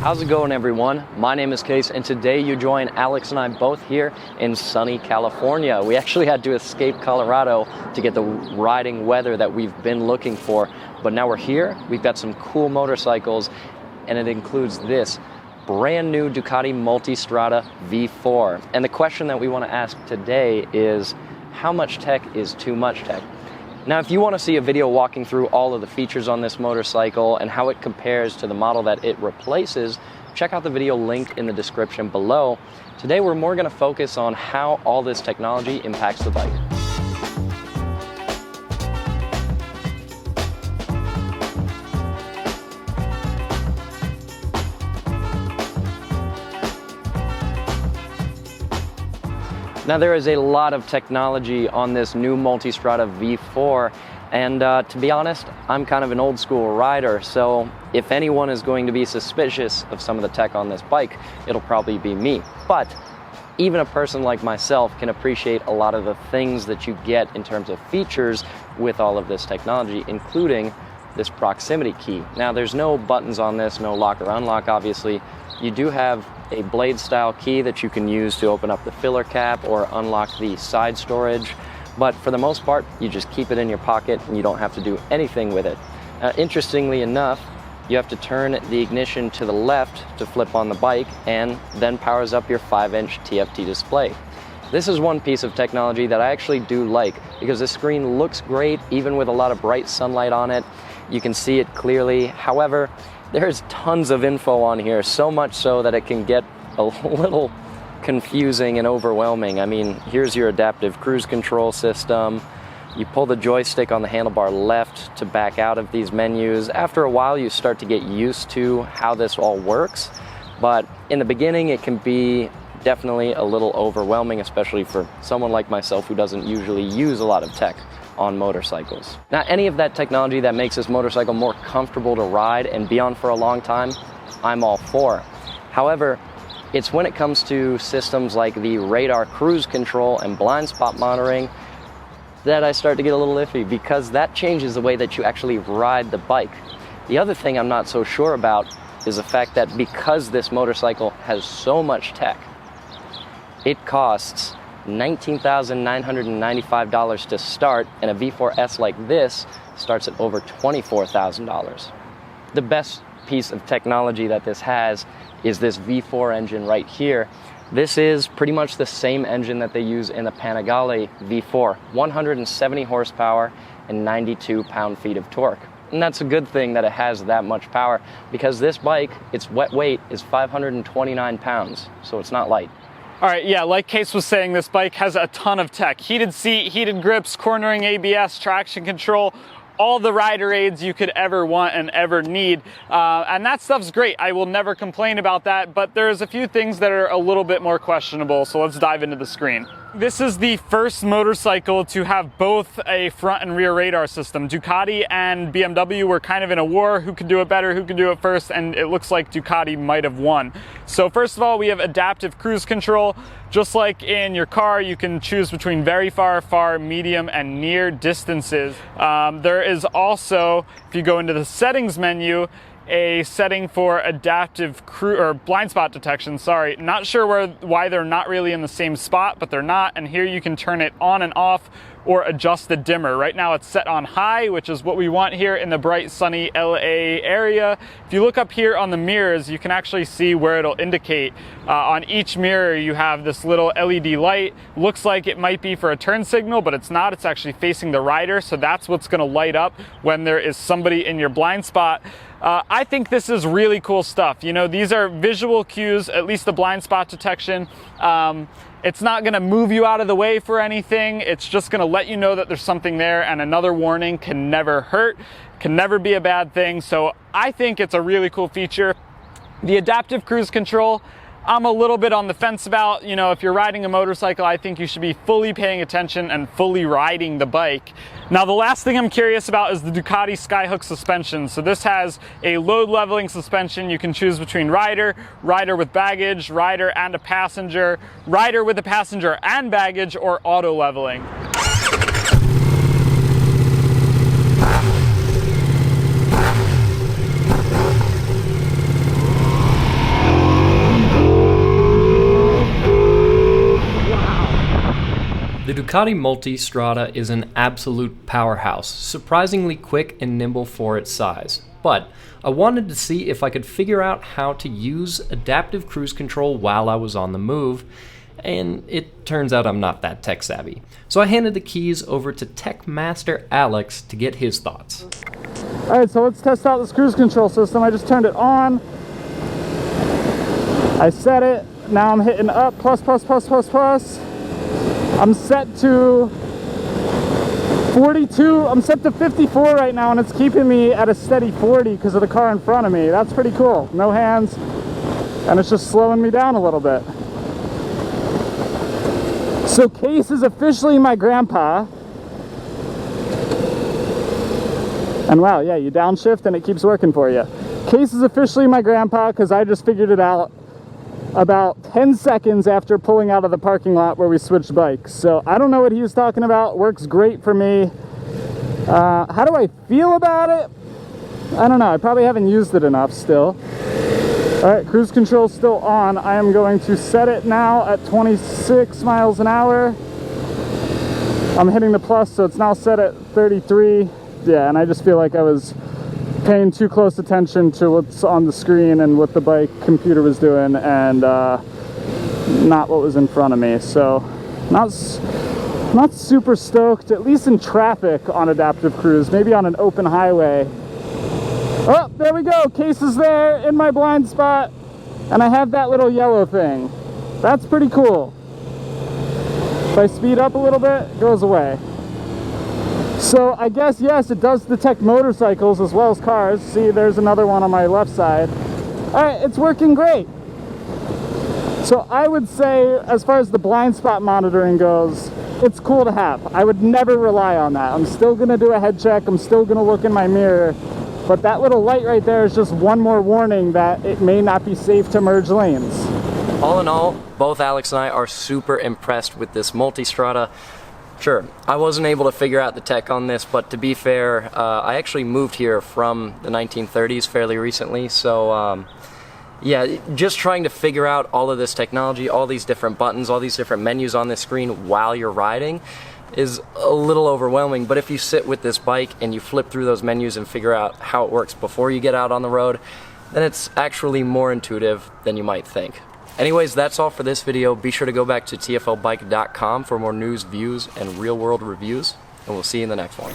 How's it going, everyone? My name is Kase, and today you join Alex and I both here in sunny California. We actually had to escape Colorado to get the riding weather that we've been looking for, but now we're here. We've got some cool motorcycles, and it includes this brand new Ducati Multistrada V4. And the question that we want to ask today is, how much tech is too much tech? Now, if you want to see a video walking through all of the features on this motorcycle and how it compares to the model that it replaces, check out the video linked in the description below. Today, we're more going to focus on how all this technology impacts the bike. Now, there is a lot of technology on this new Multistrada V4, and to be honest, I'm kind of an old school rider, so if anyone is going to be suspicious of some of the tech on this bike, it'll probably be me. But even a person like myself can appreciate a lot of the things that you get in terms of features with all of this technology, including this proximity key. Now, there's no buttons on this, no lock or unlock, obviously. You do have a blade style key that you can use to open up the filler cap or unlock the side storage, but for the most part, you just keep it in your pocket and you don't have to do anything with it. Interestingly enough, you have to turn the ignition to the left to flip on the bike, and then powers up your 5-inch TFT display. This is one piece of technology that I actually do like, because the screen looks great even with a lot of bright sunlight on it. You can see it clearly. However, there's tons of info on here, so much so that it can get a little confusing and overwhelming. I mean, here's your adaptive cruise control system. You pull the joystick on the handlebar left to back out of these menus. After a while, you start to get used to how this all works, but in the beginning, it can be definitely a little overwhelming, especially for someone like myself who doesn't usually use a lot of tech on motorcycles. Now, any of that technology that makes this motorcycle more comfortable to ride and be on for a long time, I'm all for. However, it's when it comes to systems like the radar cruise control and blind spot monitoring that I start to get a little iffy, because that changes the way that you actually ride the bike. The other thing I'm not so sure about is the fact that because this motorcycle has so much tech, it costs $19,995 to start, and a V4S like this starts at over $24,000. The best piece of technology that this has is this V4 engine right here. This is pretty much the same engine that they use in the Panigale V4, 170 horsepower and 92 pound-feet of torque. And that's a good thing that it has that much power, because this bike, its wet weight is 529 pounds, so it's not light. All right, yeah, like Kase was saying, this bike has a ton of tech. Heated seat, heated grips, cornering ABS, traction control, all the rider aids you could ever want and ever need. And that stuff's great. I will never complain about that, but there's a few things that are a little bit more questionable, so let's dive into the screen. This is the first motorcycle to have both a front and rear radar system. Ducati and BMW were kind of in a war, who could do it better, who could do it first, and it looks like Ducati might have won. So first of all, we have adaptive cruise control. Just like in your car, you can choose between very far, far, medium, and near distances. There is also, if you go into the settings menu, a setting for adaptive blind spot detection, sorry. Not sure why they're not really in the same spot, but they're not. And here you can turn it on and off or adjust the dimmer. Right now it's set on high, which is what we want here in the bright, sunny LA area. If you look up here on the mirrors, you can actually see where it'll indicate. On each mirror, you have this little LED light. Looks like it might be for a turn signal, but it's not. It's actually facing the rider, so that's what's gonna light up when there is somebody in your blind spot. I think this is really cool stuff. You know, these are visual cues, at least the blind spot detection. It's not gonna move you out of the way for anything. It's just gonna let you know that there's something there, and another warning can never hurt, can never be a bad thing. So I think it's a really cool feature. The adaptive cruise control, I'm a little bit on the fence about. You know, if you're riding a motorcycle, I think you should be fully paying attention and fully riding the bike. Now, the last thing I'm curious about is the Ducati Skyhook suspension. So this has a load leveling suspension. You can choose between rider, rider with baggage, rider and a passenger, rider with a passenger and baggage, or auto leveling. Ducati Multistrada is an absolute powerhouse, surprisingly quick and nimble for its size. But I wanted to see if I could figure out how to use adaptive cruise control while I was on the move, and it turns out I'm not that tech savvy. So I handed the keys over to Tech Master Alex to get his thoughts. Alright, so let's test out this cruise control system. I just turned it on. I set it. Now I'm hitting up, plus. I'm set to 42. I'm set to 54 right now, and it's keeping me at a steady 40 because of the car in front of me. That's pretty cool. No hands, and it's just slowing me down a little bit. So Kase is officially my grandpa. And wow, yeah, you downshift and it keeps working for you. Kase is officially my grandpa because I just figured it out about 10 seconds after pulling out of the parking lot where we switched bikes. So I don't know what he was talking about. Works great for me. How do I feel about it? I don't know. I probably haven't used it enough still. All right, cruise control still on. I am going to set it now at 26 miles an hour. I'm hitting the plus, so it's now set at 33. Yeah, and I just feel like I was paying too close attention to what's on the screen and what the bike computer was doing, and not what was in front of me. So not super stoked, at least in traffic on adaptive cruise. Maybe on an open highway. Oh, there we go. Kase is there in my blind spot, and I have that little yellow thing. That's pretty cool. If I speed up a little bit, it goes away. So I guess, yes, it does detect motorcycles as well as cars. See, there's another one on my left side. All right, it's working great. So I would say, as far as the blind spot monitoring goes, it's cool to have. I would never rely on that. I'm still gonna do a head check. I'm still gonna look in my mirror. But that little light right there is just one more warning that it may not be safe to merge lanes. All in all, both Alex and I are super impressed with this Multistrada. Sure, I wasn't able to figure out the tech on this, but to be fair, I actually moved here from the 1930s fairly recently, so yeah, just trying to figure out all of this technology, all these different buttons, all these different menus on this screen while you're riding is a little overwhelming. But if you sit with this bike and you flip through those menus and figure out how it works before you get out on the road, then it's actually more intuitive than you might think. Anyways, that's all for this video. Be sure to go back to tflbike.com for more news, views, and real-world reviews, and we'll see you in the next one.